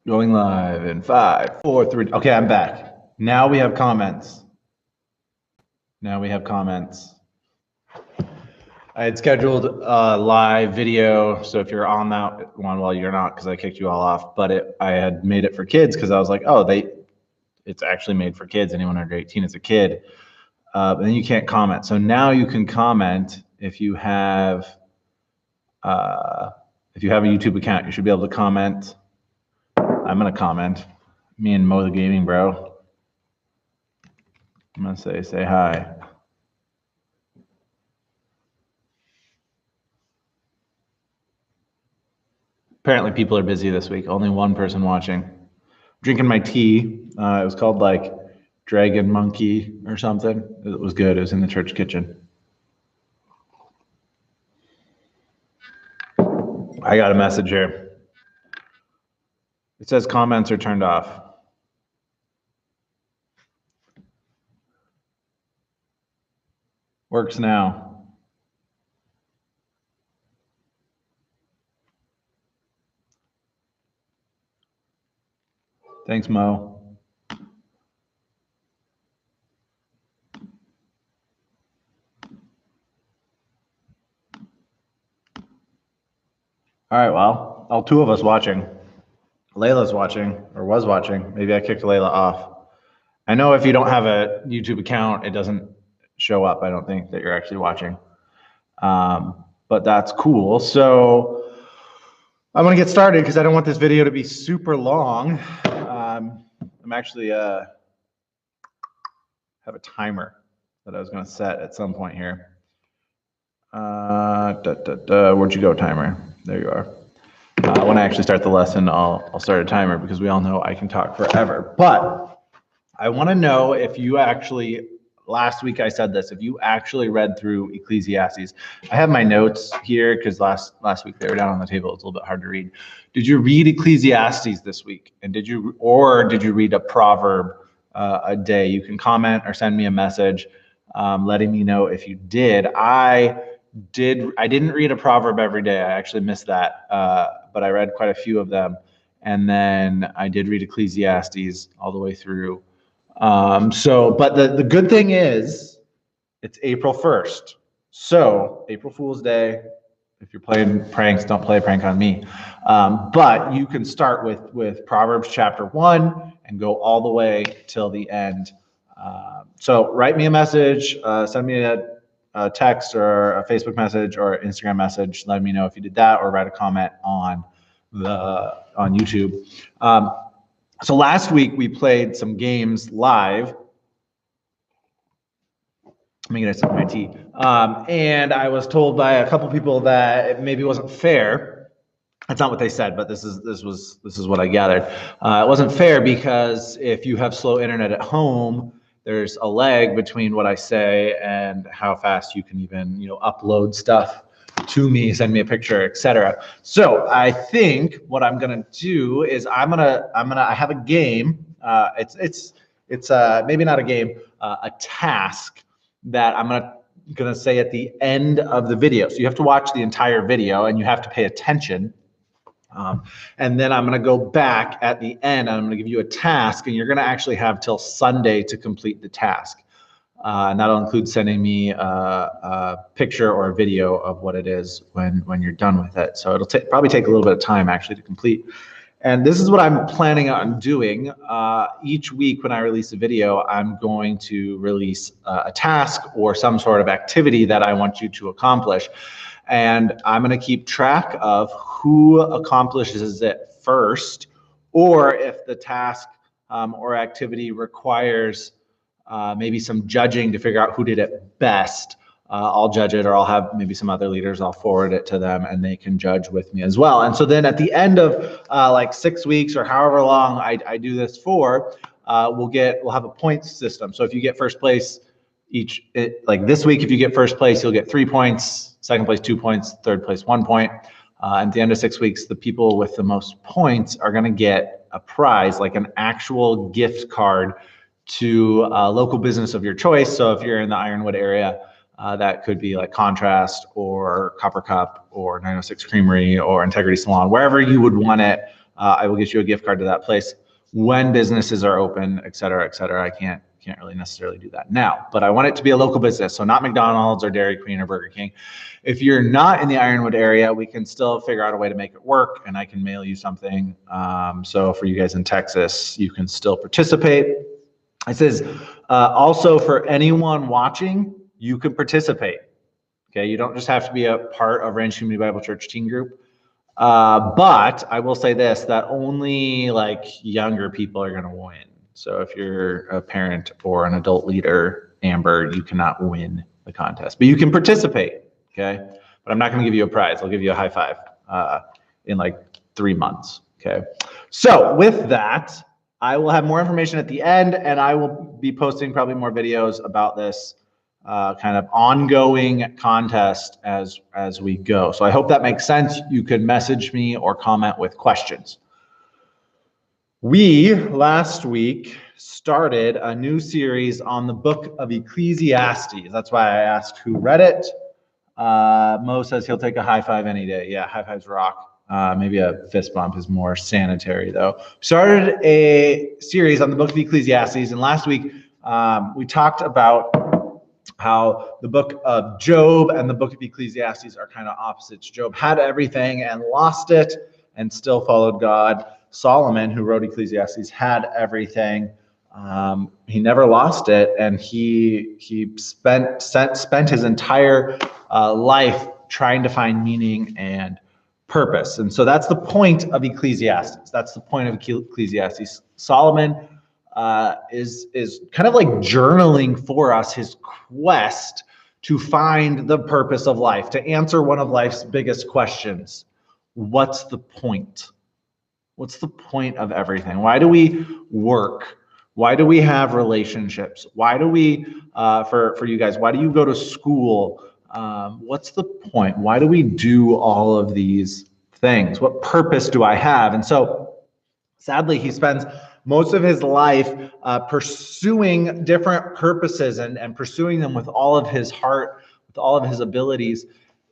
Going live in 5, 4, 3. Okay, I'm back. Now we have comments. I had scheduled a live video, so if you're on that one, well, you're not because I kicked you all off. But I had made it for kids because I was like, oh, it's actually made for kids. Anyone under 18 is a kid. But then you can't comment. So now you can comment if you have a YouTube account. You should be able to comment. I'm gonna comment. Me and Mo the Gaming Bro. I'm gonna say hi. Apparently people are busy this week. Only one person watching. Drinking my tea. It was called like Dragon Monkey or something. It was good. It was in the church kitchen. I got a message here. It says comments are turned off. Works now. Thanks, Mo. All right, well, all two of us watching. Layla's watching, or was watching. Maybe I kicked Layla off. I know if you don't have a YouTube account, it doesn't show up. I don't think that you're actually watching. But that's cool. So I'm gonna get started because I don't want this video to be super long. I'm actually have a timer that I was gonna set at some point here. Where'd you go, timer? There you are. When I actually start the lesson, I'll start a timer because we all know I can talk forever. But I want to know if you actually, last week I said this, if you actually read through Ecclesiastes. I have my notes here because last week they were down on the table. It's a little bit hard to read. Did you read Ecclesiastes this week? And did you read a proverb a day? You can comment or send me a message letting me know if you did. I didn't read a proverb every day. I actually missed that, but I read quite a few of them. And then I did read Ecclesiastes all the way through. But the good thing is it's April 1st. So April Fool's Day, if you're playing pranks, don't play a prank on me. But you can start with Proverbs chapter 1 and go all the way till the end. So write me a message, send me a text or a Facebook message or Instagram message. Let me know if you did that, or write a comment on YouTube. So last week we played some games live. Let me get a sip of my tea. And I was told by a couple people that it maybe wasn't fair. That's not what they said, but this is what I gathered. It wasn't fair because if you have slow internet at home, there's a lag between what I say and how fast you can even, upload stuff to me, send me a picture, etc. So I think what I'm gonna do is I have a game. It's maybe not a game, a task that I'm gonna say at the end of the video. So you have to watch the entire video and you have to pay attention. And then I'm going to go back at the end and I'm going to give you a task, and you're going to actually have till Sunday to complete the task. And that'll include sending me a picture or a video of what it is when you're done with it. So it'll probably take a little bit of time actually to complete. And this is what I'm planning on doing. Each week when I release a video, I'm going to release a task or some sort of activity that I want you to accomplish. And I'm going to keep track of who accomplishes it first, or if the task or activity requires maybe some judging to figure out who did it best. I'll judge it, or I'll have maybe some other leaders, I'll forward it to them and they can judge with me as well. And so then at the end of like 6 weeks or however long I do this for, we'll have a points system. So if you get first place like this week, if you get first place, you'll get 3 points. Second place, 2 points. Third place, 1 point. And at the end of 6 weeks, the people with the most points are going to get a prize, like an actual gift card to a local business of your choice. So if you're in the Ironwood area, that could be like Contrast or Copper Cup or 906 Creamery or Integrity Salon, wherever you would want it. I will get you a gift card to that place when businesses are open, et cetera, et cetera. I can't really necessarily do that now, but I want it to be a local business, so not McDonald's or Dairy Queen or Burger King. If you're not in the Ironwood area, we can still figure out a way to make it work, and I can mail you something. So for you guys in Texas, you can still participate. It says, also for anyone watching, you can participate. Okay, you don't just have to be a part of Ranch Community Bible Church teen group. But I will say this, that only like younger people are going to win. So if you're a parent or an adult leader, Amber, you cannot win the contest, but you can participate. Okay, but I'm not going to give you a prize. I'll give you a high five in like 3 months. Okay, so with that, I will have more information at the end, and I will be posting probably more videos about this kind of ongoing contest as we go. So I hope that makes sense. You could message me or comment with questions. We last week started a new series on the book of Ecclesiastes. That's why I asked who read it. Mo says he'll take a high five any day. Yeah, high fives rock. Maybe a fist bump is more sanitary though. Started a series on the book of Ecclesiastes, and last week we talked about how the book of Job and the book of Ecclesiastes are kind of opposites. Job had everything and lost it and still followed God. Solomon, who wrote Ecclesiastes, had everything. He never lost it, and he spent his entire life trying to find meaning and purpose. And so that's the point of Ecclesiastes. That's the point of Ecclesiastes. Solomon is kind of like journaling for us his quest to find the purpose of life, to answer one of life's biggest questions. What's the point? What's the point of everything? Why do we work? Why do we have relationships? Why do we, for you guys, why do you go to school? What's the point? Why do we do all of these things? What purpose do I have? And so, sadly, he spends most of his life pursuing different purposes and pursuing them with all of his heart, with all of his abilities.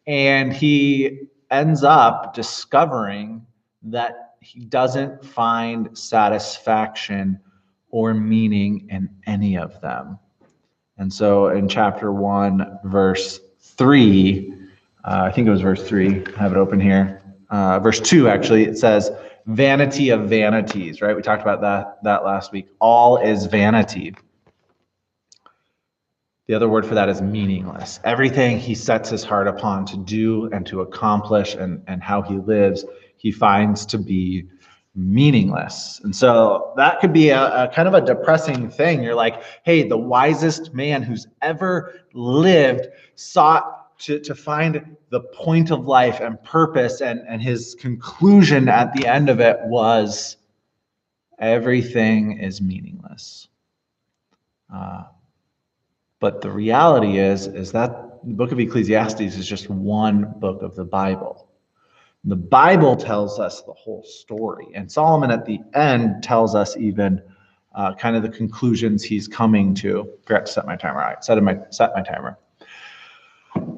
And he ends up discovering that he doesn't find satisfaction or meaning in any of them. And so in chapter 1, verse 3, I think it was verse 3, I have it open here. Verse 2, actually, it says, vanity of vanities, right? We talked about that last week. All is vanity. The other word for that is meaningless. Everything he sets his heart upon to do and to accomplish and how he lives, he finds to be meaningless. And so that could be a kind of a depressing thing. You're like, hey, the wisest man who's ever lived sought to find the point of life and purpose, and his conclusion at the end of it was everything is meaningless. But the reality is that the book of Ecclesiastes is just one book of the Bible. The Bible tells us the whole story, and Solomon at the end tells us even kind of the conclusions he's coming to. Forgot to set my timer. I set my timer.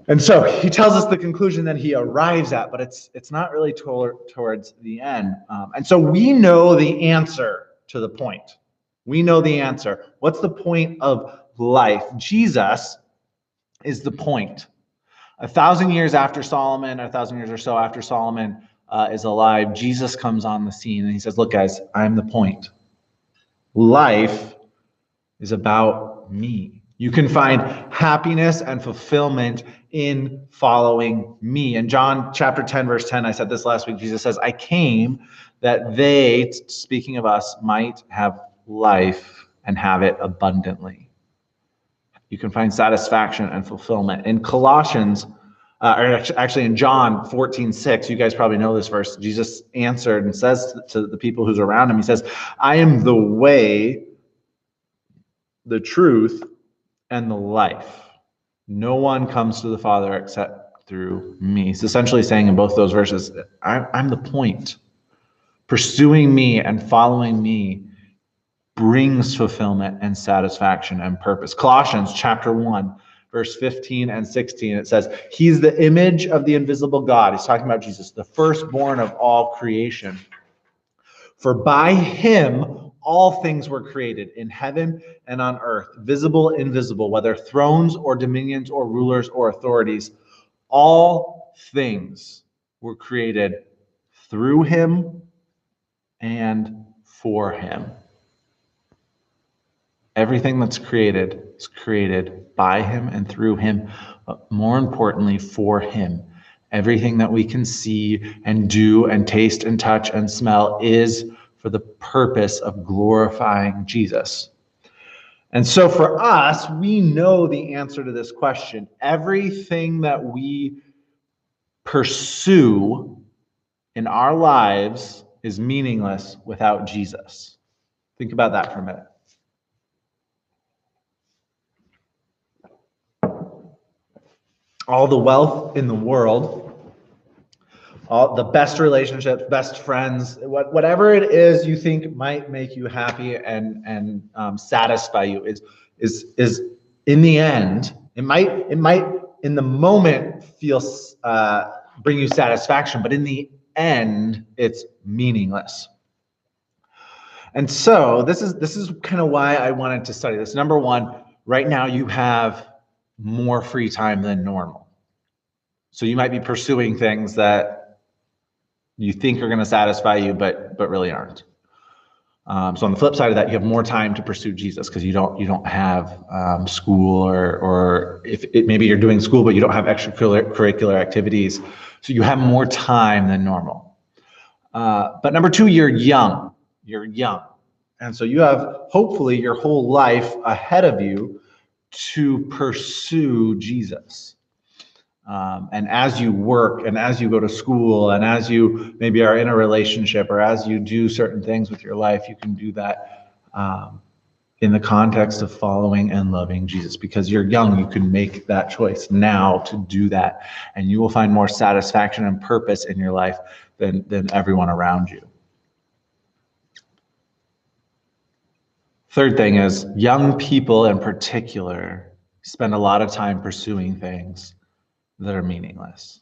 And so he tells us the conclusion that he arrives at, but it's not really towards the end. And so we know the answer to the point. We know the answer. What's the point of life? Jesus is the point. 1,000 years after Solomon, 1,000 years or so after Solomon is alive, Jesus comes on the scene and he says, look, guys, I'm the point. Life is about me. You can find happiness and fulfillment in following me. In John chapter 10, verse 10, I said this last week, Jesus says, I came that they, speaking of us, might have life and have it abundantly. You can find satisfaction and fulfillment. In Colossians, or actually in John 14:6, you guys probably know this verse, Jesus answered and says to the people who's around him, he says, I am the way, the truth, and the life. No one comes to the Father except through me. He's essentially saying in both those verses, I'm the point. Pursuing me and following me brings fulfillment and satisfaction and purpose. Colossians chapter 1, verse 15 and 16, it says, he's the image of the invisible God. He's talking about Jesus, the firstborn of all creation. For by him all things were created in heaven and on earth, visible, invisible, whether thrones or dominions or rulers or authorities. All things were created through him and for him. Everything that's created is created by him and through him, but more importantly, for him. Everything that we can see and do and taste and touch and smell is for the purpose of glorifying Jesus. And so for us, we know the answer to this question. Everything that we pursue in our lives is meaningless without Jesus. Think about that for a minute. All the wealth in the world, all the best relationships, best friends, whatever it is you think might make you happy and satisfy you is in the end, it might in the moment feel bring you satisfaction, but in the end it's meaningless. And so this is kind of why I wanted to study this. Number one, right now you have more free time than normal. So you might be pursuing things that you think are going to satisfy you, but really aren't. So on the flip side of that, you have more time to pursue Jesus because you don't have school or if maybe you're doing school, but you don't have extracurricular activities. So you have more time than normal. But number two, you're young. You're young. And so you have hopefully your whole life ahead of you to pursue Jesus. And as you work and as you go to school and as you maybe are in a relationship or as you do certain things with your life, you can do that in the context of following and loving Jesus. Because you're young, you can make that choice now to do that. And you will find more satisfaction and purpose in your life than everyone around you. Third thing is young people in particular spend a lot of time pursuing things that are meaningless.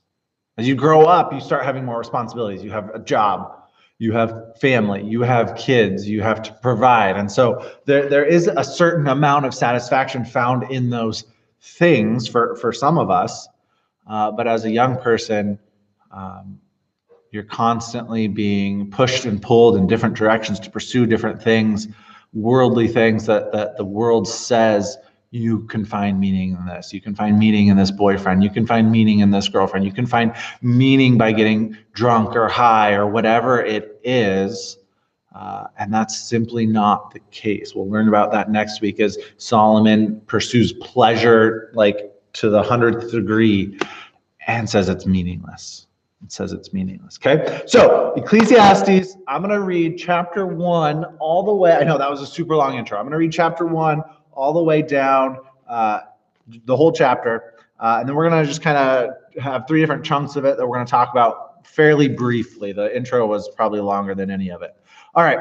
As you grow up, you start having more responsibilities. You have a job, you have family, you have kids, you have to provide. And so there is a certain amount of satisfaction found in those things for some of us. But as a young person, you're constantly being pushed and pulled in different directions to pursue different things, worldly things that the world says you can find meaning in this. You can find meaning in this boyfriend. You can find meaning in this girlfriend. You can find meaning by getting drunk or high or whatever it is. And that's simply not the case. We'll learn about that next week as Solomon pursues pleasure like to the 100th degree and says it's meaningless. It says it's meaningless. Okay, so Ecclesiastes, I'm going to read chapter 1 all the way. I know that was a super long intro. I'm going to read chapter 1 all the way down, the whole chapter. And then we're going to just kind of have 3 different chunks of it that we're going to talk about fairly briefly. The intro was probably longer than any of it. All right.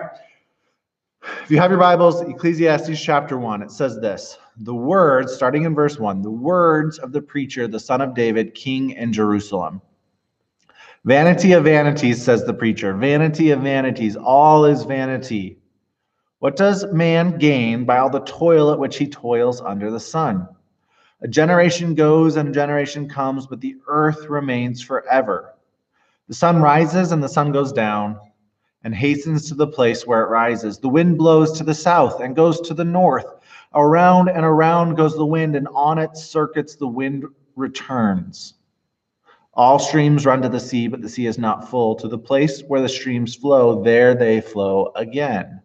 If you have your Bibles, Ecclesiastes chapter 1, it says this. The words, starting in verse 1, the words of the preacher, the son of David, king in Jerusalem. Vanity of vanities, says the preacher. Vanity of vanities, all is vanity. What does man gain by all the toil at which he toils under the sun? A generation goes and a generation comes, but the earth remains forever. The sun rises and the sun goes down and hastens to the place where it rises. The wind blows to the south and goes to the north. Around and around goes the wind, and on its circuits the wind returns. All streams run to the sea, but the sea is not full. To the place where the streams flow, there they flow again.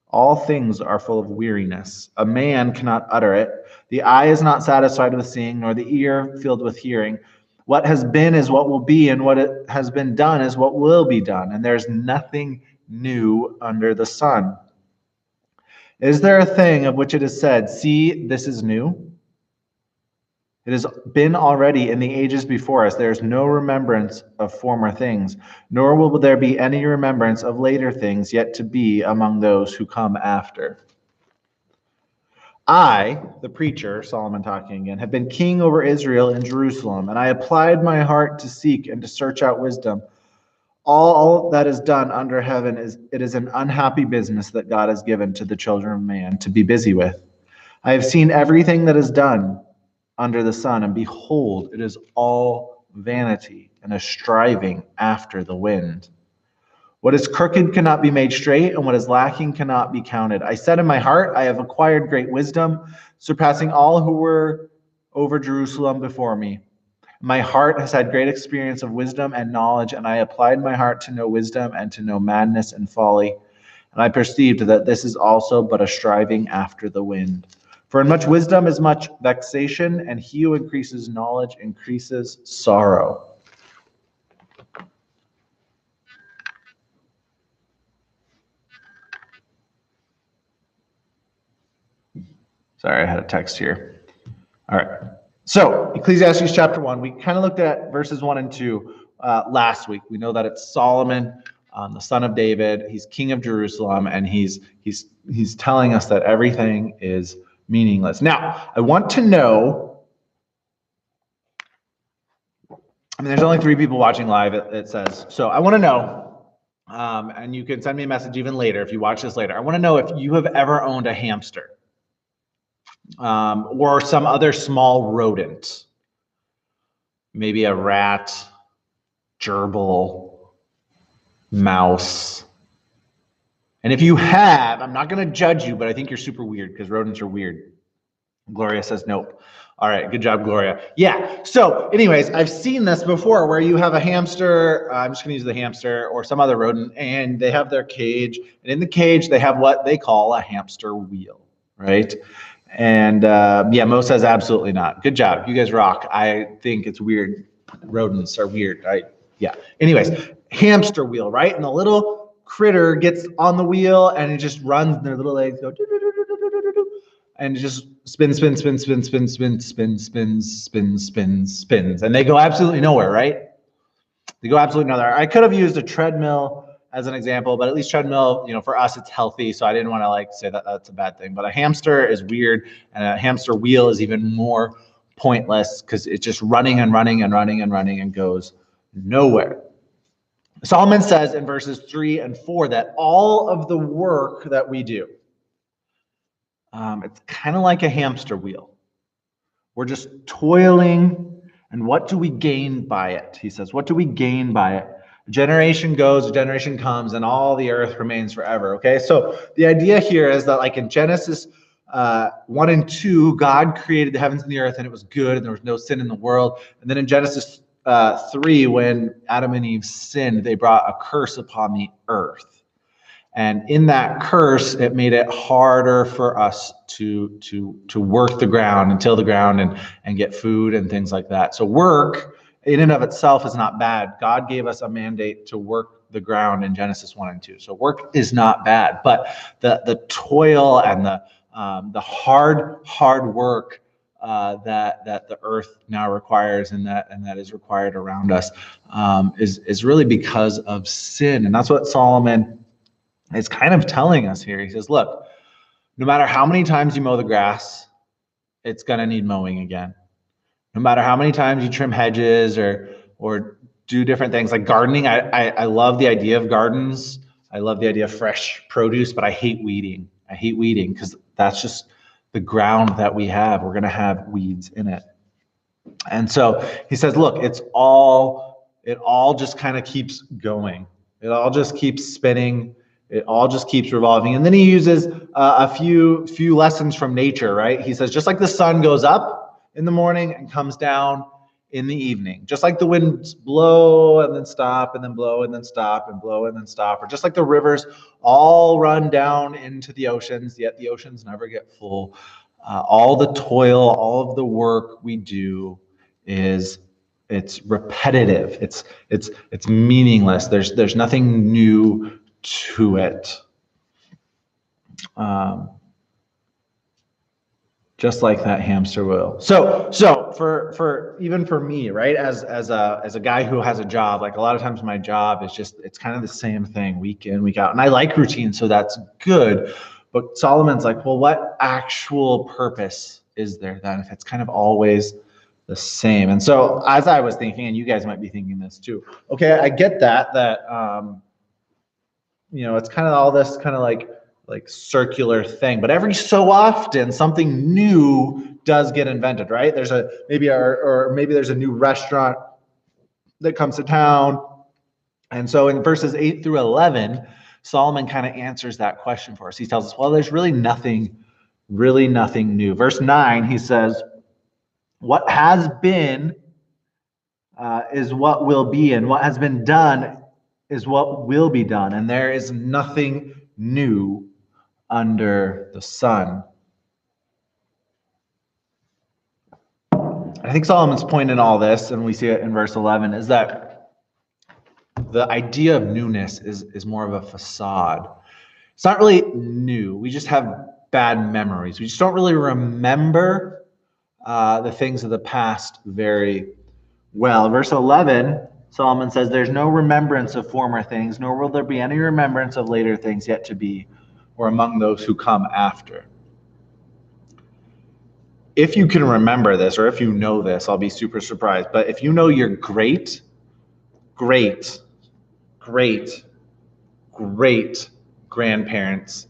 All things are full of weariness. A man cannot utter it. The eye is not satisfied with seeing, nor the ear filled with hearing. What has been is what will be, and what has been done is what will be done. And there's nothing new under the sun. Is there a thing of which it is said, see, this is new? It has been already in the ages before us. There is no remembrance of former things, nor will there be any remembrance of later things yet to be among those who come after. I, the preacher, Solomon talking again, have been king over Israel in Jerusalem, and I applied my heart to seek and to search out wisdom. All that is done under heaven is an unhappy business that God has given to the children of man to be busy with. I have seen everything that is done under the sun, and behold, it is all vanity and a striving after the wind. What is crooked cannot be made straight, and what is lacking cannot be counted. I said in my heart, I have acquired great wisdom, surpassing all who were over Jerusalem before me. My heart has had great experience of wisdom and knowledge, and I applied my heart to know wisdom and to know madness and folly. And I perceived that this is also but a striving after the wind. For in much wisdom is much vexation, and he who increases knowledge increases sorrow. Sorry, I had a text here. All right. So, Ecclesiastes chapter 1, we kind of looked at verses 1 and 2 last week. We know that it's Solomon, the son of David. He's king of Jerusalem, and he's telling us that everything is meaningless. Now, I want to know, there's only 3 people watching live, it says. So I want to know, and you can send me a message even later if you watch this later. I want to know if you have ever owned a hamster. Or some other small rodent, maybe a rat, gerbil, mouse. And if you have, I'm not going to judge you, but I think you're super weird because rodents are weird. Gloria says nope. All right, good job, Gloria. Yeah, so anyways, I've seen this before where you have a hamster, I'm just going to use the hamster, or some other rodent, and they have their cage, and in the cage they have what they call a hamster wheel, right? And yeah, Mo says absolutely not. Good job. You guys rock. I think it's weird. Rodents are weird. Yeah. Anyways, hamster wheel, right? And the little critter gets on the wheel and it just runs and their little legs go and it just spins. And they go absolutely nowhere, right? They go absolutely nowhere. I could have used a treadmill as an example, but at least treadmill, for us, it's healthy. So I didn't want to say that that's a bad thing. But a hamster is weird, and a hamster wheel is even more pointless because it's just running and goes nowhere. Solomon says in verses 3 and 4 that all of the work that we do, it's kind of like a hamster wheel. We're just toiling, and what do we gain by it? He says, what do we gain by it? A generation goes, a generation comes, and all the earth remains forever. Okay, so the idea here is that, like in Genesis 1 and 2, God created the heavens and the earth, and it was good, and there was no sin in the world. And then in Genesis 3, when Adam and Eve sinned, they brought a curse upon the earth. And in that curse, it made it harder for us to work the ground and till the ground and get food and things like that. So work in and of itself is not bad. God gave us a mandate to work the ground in Genesis 1 and 2. So work is not bad, but the toil and the hard work that the earth now requires and that is required around us is really because of sin. And that's what Solomon is kind of telling us here. He says, look, no matter how many times you mow the grass, it's going to need mowing again. No matter how many times you trim hedges or do different things like gardening. I love the idea of gardens. I love the idea of fresh produce, but I hate weeding. I hate weeding because that's just the ground that we have. We're going to have weeds in it. And so he says, look, it all just kind of keeps going. It all just keeps spinning. It all just keeps revolving. And then he uses a few lessons from nature, right? He says, just like the sun goes up in the morning and comes down in the evening, just like the winds blow and then stop and then blow and then stop and blow and then stop, or just like the rivers all run down into the oceans, yet the oceans never get full. All the toil, all of the work we do it's repetitive. It's meaningless. There's nothing new to it. Just like that hamster wheel. So for even for me, right, as a guy who has a job, like a lot of times my job is it's kind of the same thing week in, week out. And I like routine, so that's good. But Solomon's like, well, what actual purpose is there then if it's kind of always the same. And so as I was thinking, and you guys might be thinking this too, okay, I get that it's kind of all this kind of like circular thing, but every so often something new does get invented, right? There's maybe there's a new restaurant that comes to town. And so in verses 8 through 11, Solomon kind of answers that question for us. He tells us, well, there's really nothing new. Verse 9, he says, what has been is what will be, and what has been done is what will be done, and there is nothing new under the sun. I think Solomon's point in all this, and we see it in verse 11, is that the idea of newness is more of a facade. It's not really new. We just have bad memories. We just don't really remember the things of the past very well. Verse 11, Solomon says, there's no remembrance of former things, nor will there be any remembrance of later things yet to be, or among those who come after. If you can remember this, or if you know this, I'll be super surprised. But if you know your great grandparents,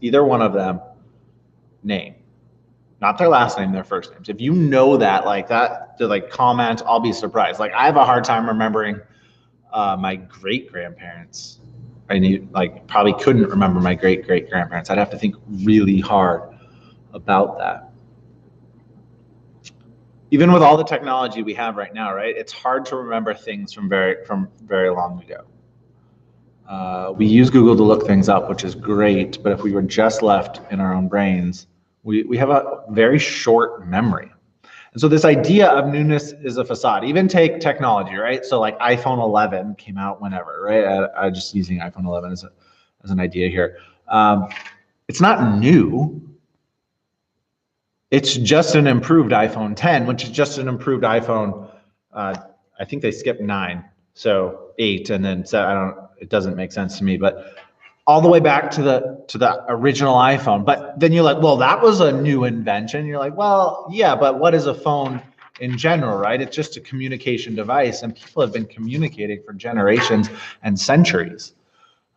either one of them, name, not their last name, their first names. If you know that, like that, to like comment, I'll be surprised. Like I have a hard time remembering my great grandparents. Probably couldn't remember my great grandparents. I'd have to think really hard about that. Even with all the technology we have right now, right? It's hard to remember things from very long ago. We use Google to look things up, which is great, but if we were just left in our own brains, we have a very short memory. And so this idea of newness is a facade. Even take technology, right? So like iPhone 11 came out whenever, right? I'm just using iPhone 11 as an idea here. It's not new. It's just an improved iPhone 10, which is just an improved iPhone. I think they skipped 9, so 8, and then it doesn't make sense to me, but all the way back to the original iPhone. But then you're like, well, that was a new invention. You're like, well, yeah, but what is a phone in general, right? It's just a communication device, and people have been communicating for generations and centuries.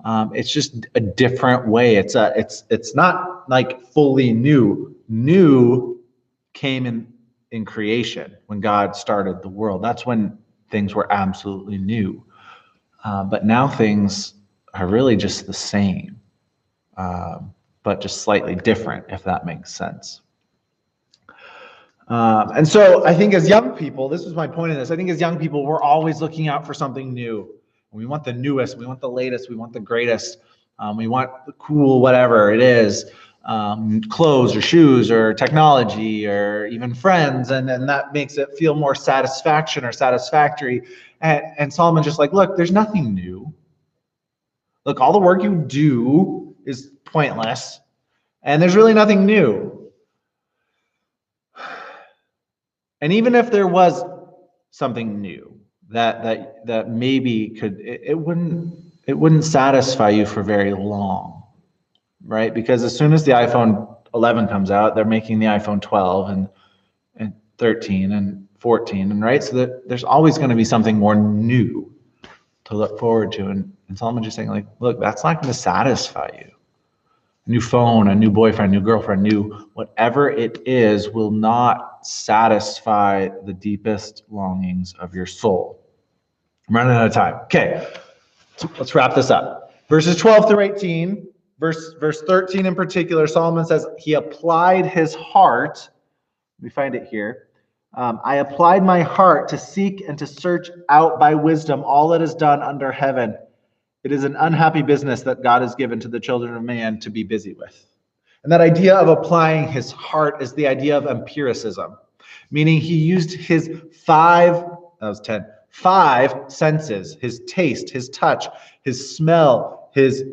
It's just a different way. It's not like fully new. New came in creation when God started the world. That's when things were absolutely new. But now things are really just the same, but just slightly different, if that makes sense. And so I think as young people, this was my point in this, I think as young people, we're always looking out for something new. We want the newest, we want the latest, we want the greatest, we want the cool whatever it is, clothes or shoes or technology or even friends, and that makes it feel more satisfaction or satisfactory. And Solomon's just like, look, there's nothing new. Look, all the work you do is pointless, and there's really nothing new. And even if there was something new that maybe it wouldn't satisfy you for very long, right? Because as soon as the iPhone 11 comes out, they're making the iPhone 12 and 13 and 14, and right? So that there's always going to be something more new to look forward to. And Solomon's just saying, like, look, that's not going to satisfy you. A new phone, a new boyfriend, new girlfriend, new whatever it is will not satisfy the deepest longings of your soul. I'm running out of time. Okay, so let's wrap this up. Verses 12 through 18, verse 13 in particular, Solomon says he applied his heart. We find it here. I applied my heart to seek and to search out by wisdom all that is done under heaven. It is an unhappy business that God has given to the children of man to be busy with. And that idea of applying his heart is the idea of empiricism, meaning he used his five senses, his taste, his touch, his smell, his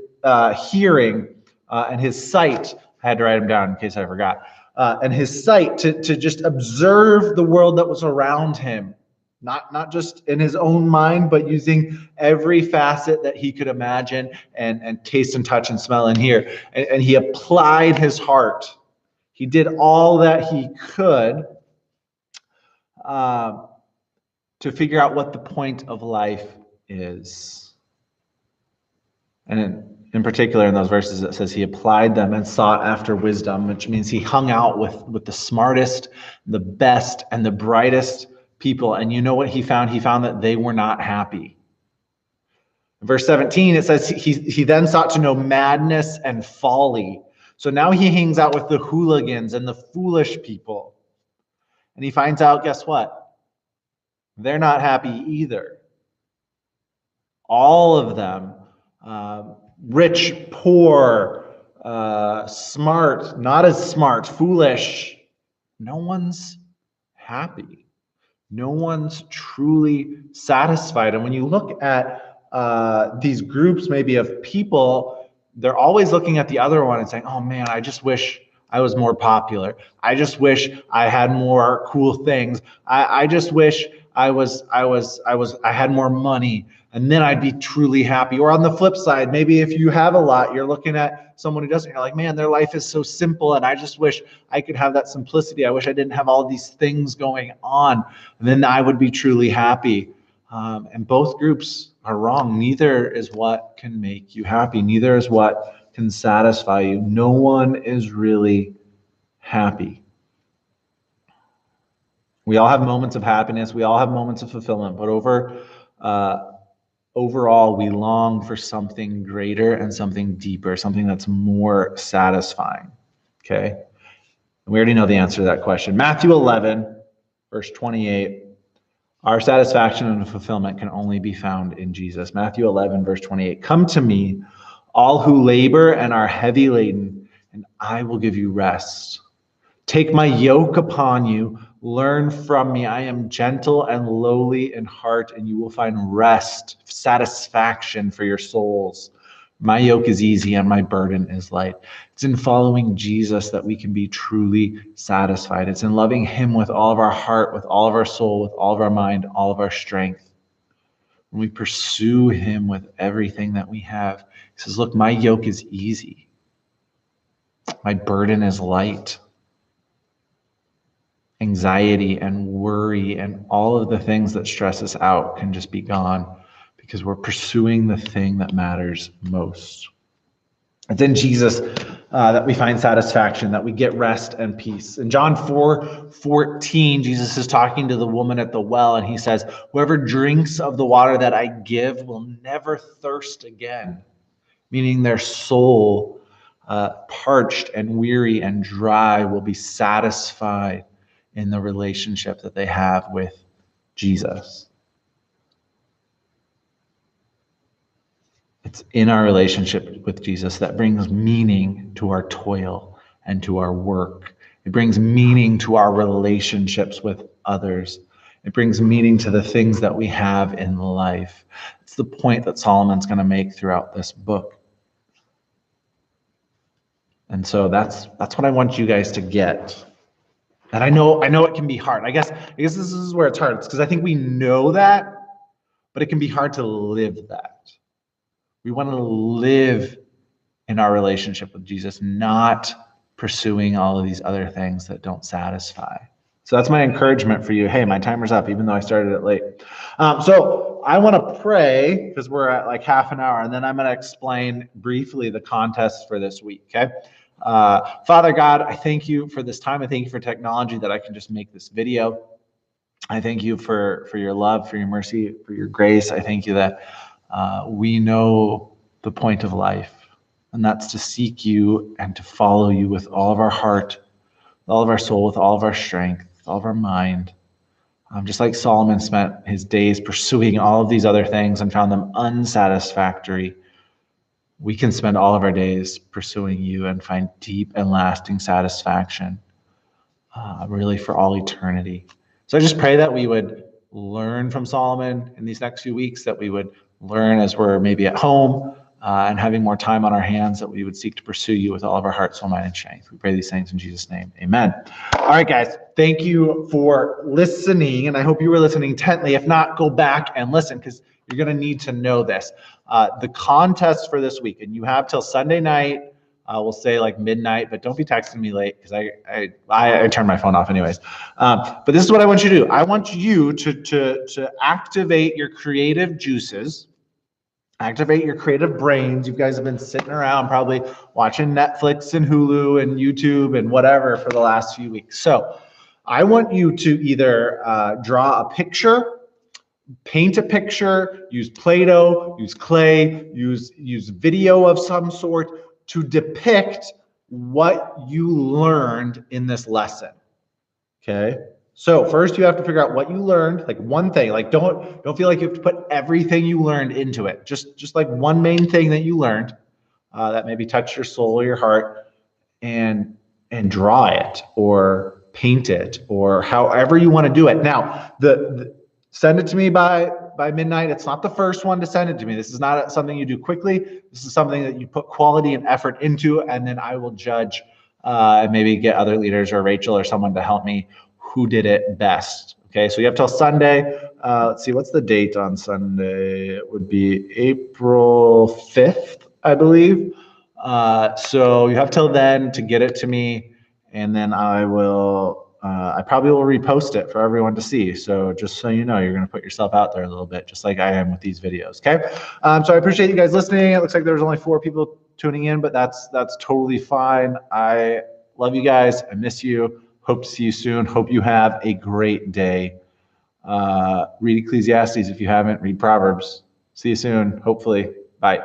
hearing, and his sight. I had to write them down in case I forgot. And his sight to just observe the world that was around him, not just in his own mind, but using every facet that he could imagine and taste and touch and smell and hear. And he applied his heart. He did all that he could to figure out what the point of life is. And in particular, in those verses, it says he applied them and sought after wisdom, which means he hung out with the smartest, the best, and the brightest people. And you know what he found? He found that they were not happy. In verse 17, it says he then sought to know madness and folly. So now he hangs out with the hooligans and the foolish people. And he finds out, guess what? They're not happy either. All of them, rich, poor, smart, not as smart, foolish, no one's happy. No one's truly satisfied. And when you look at these groups maybe of people, they're always looking at the other one and saying, oh man, I just wish I was more popular. I just wish I had more cool things. I just wish I had more money, and then I'd be truly happy. Or on the flip side, maybe if you have a lot, you're looking at someone who doesn't, you're like, man, their life is so simple, and I just wish I could have that simplicity. I wish I didn't have all these things going on. And then I would be truly happy. And both groups are wrong. Neither is what can make you happy. Neither is what can satisfy you. No one is really happy. We all have moments of happiness. We all have moments of fulfillment. But overall, we long for something greater and something deeper, something that's more satisfying. Okay? And we already know the answer to that question. Matthew 11, verse 28. Our satisfaction and fulfillment can only be found in Jesus. Matthew 11, verse 28. Come to me, all who labor and are heavy laden, and I will give you rest. Take my yoke upon you. Learn from me. I am gentle and lowly in heart, and you will find rest, satisfaction for your souls. My yoke is easy and my burden is light. It's in following Jesus that we can be truly satisfied. It's in loving him with all of our heart, with all of our soul, with all of our mind, all of our strength. When we pursue him with everything that we have, he says, look, my yoke is easy. My burden is light. Anxiety and worry and all of the things that stress us out can just be gone because we're pursuing the thing that matters most. It's in Jesus that we find satisfaction, that we get rest and peace. In John 4:14, Jesus is talking to the woman at the well, and he says, whoever drinks of the water that I give will never thirst again, meaning their soul, parched and weary and dry, will be satisfied in the relationship that they have with Jesus. It's in our relationship with Jesus that brings meaning to our toil and to our work. It brings meaning to our relationships with others. It brings meaning to the things that we have in life. It's the point that Solomon's going to make throughout this book. And so that's what I want you guys to get. And I know it can be hard. I guess this is where it's hard. It's because I think we know that, but it can be hard to live that. We want to live in our relationship with Jesus, not pursuing all of these other things that don't satisfy. So that's my encouragement for you. Hey, my timer's up, even though I started it late. So I want to pray because we're at like half an hour, and then I'm going to explain briefly the contest for this week, okay? Father God, I thank you for this time. I thank you for technology that I can just make this video. I thank you for your love, for your mercy, for your grace. I thank you that we know the point of life, and that's to seek you and to follow you with all of our heart, with all of our soul, with all of our strength, with all of our mind. Just like Solomon spent his days pursuing all of these other things and found them unsatisfactory, we can spend all of our days pursuing you and find deep and lasting satisfaction, really for all eternity. So I just pray that we would learn from Solomon in these next few weeks, that we would learn as we're maybe at home and having more time on our hands, that we would seek to pursue you with all of our heart, soul, mind, and strength. We pray these things in Jesus' name. Amen. All right, guys, thank you for listening, and I hope you were listening intently. If not, go back and listen, because you're going to need to know this. The contest for this week, and you have till Sunday night We'll say like midnight, but don't be texting me late because I turn my phone off anyways. But this is what I want you to do. I want you to activate your creative juices, activate your creative brains. You guys have been sitting around probably watching Netflix and Hulu and YouTube and whatever for the last few weeks. So I want you to either draw a picture, paint a picture, use Play-Doh, use clay, use video of some sort to depict what you learned in this lesson. Okay. So first you have to figure out what you learned, like one thing. Like don't feel like you have to put everything you learned into it. Just like one main thing that you learned that maybe touched your soul or your heart, and draw it or paint it or however you want to do it. Now, send it to me by midnight. It's not the first one to send it to me. This is not something you do quickly. This is something that you put quality and effort into, and then I will judge and maybe get other leaders or Rachel or someone to help me who did it best. Okay, so you have till Sunday. Let's see, what's the date on Sunday? It would be April 5th, I believe. So you have till then to get it to me, and then I probably will repost it for everyone to see. So just so you know, you're going to put yourself out there a little bit, just like I am with these videos. Okay. So I appreciate you guys listening. It looks like there's only 4 people tuning in, but that's totally fine. I love you guys. I miss you. Hope to see you soon. Hope you have a great day. Read Ecclesiastes if you haven't. Read Proverbs. See you soon. Hopefully. Bye.